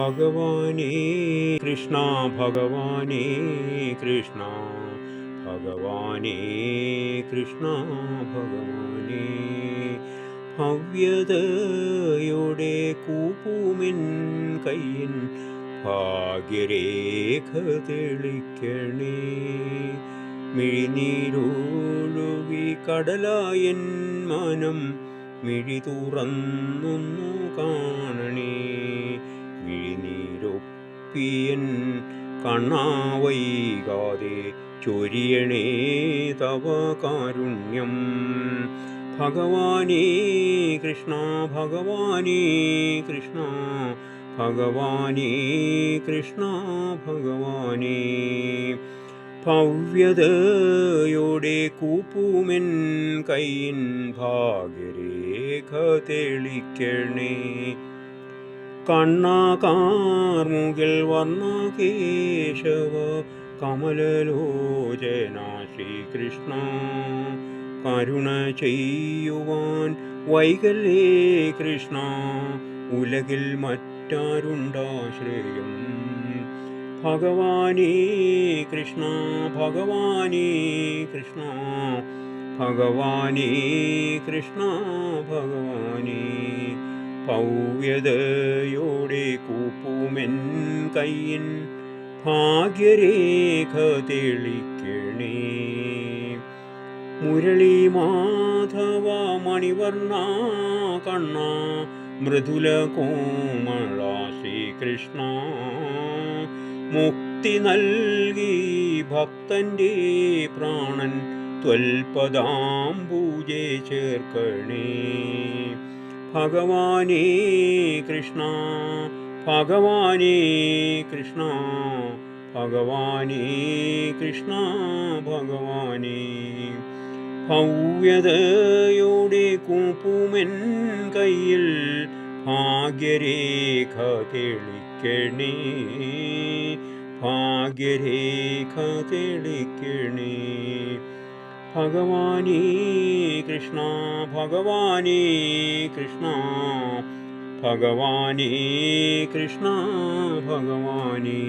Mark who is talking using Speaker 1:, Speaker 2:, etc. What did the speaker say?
Speaker 1: ഭഗവാനേ കൃഷ്ണ ഭഗവാനേ കൃഷ്ണ ഭഗവാനേ കൃഷ്ണ ഭഗവാനേ ഭവ്യതയുടെ കൂപ്പുമിൻ കയ്യൻ ഭാഗ്യരേഖ തെളിക്കണേ മിഴിനീരൊഴുകി കടലായൻ മനം മിഴി തുറന്നൊന്നു കാണണേ മിഴിനീരൊപ്പിയൻ കണ്ണാവൈകാതെ ചൊരിയണേ തവ കാരുണ്യം ഭഗവാനേ കൃഷ്ണ ഭഗവാനേ കൃഷ്ണ ഭഗവാനേ കൃഷ്ണ ഭഗവാനേ ഭവ്യതയോടെ കൂപ്പുമെൻ കയ്യിൻ ഭാഗ്യരേഖ തെളിക്കണേ കണ്ണാകാർമുകിൽ വർണ്ണ കേശവ കമലലോചന ശ്രീകൃഷ്ണ കരുണ ചെയ്യുവാൻ വൈകല്ലേ കൃഷ്ണ ഉലകിൽ മറ്റാരുണ്ടാശ്രയം ഭഗവാനേ കൃഷ്ണ ഭഗവാനേ കൃഷ്ണ ഭഗവാനേ കൃഷ്ണ ഭഗവാനേ ഭവ്യതയോടെ കൂപ്പുമെൻ കയ്യിൻ ഭാഗ്യരേഖ തെളിക്കണേ മുരളി മാധവ മണിവർണ്ണ കണ്ണ മൃദുല കോമള ശ്രീകൃഷ്ണ മുക്തി നൽകി ഭക്തന്റെ പ്രാണൻ ത്വൽപദാംബുജേ ചേർക്കണേ ഭഗവാനേ കൃഷ്ണ ഭഗവാനേ കൃഷ്ണ ഭഗവാനേ കൃഷ്ണ ഭഗവാനേ ഭവ്യതയോടെ കൂപ്പുമെൻ കയ്യിൽ ഭാഗ്യരേഖ തെളിക്കണേ ഭാഗ്യരേഖ തെളിക്കണേ ഭഗവാനേ കൃഷ്ണ ഭഗവാനേ കൃഷ്ണ ഭഗവാനേ കൃഷ്ണ ഭഗവാനേ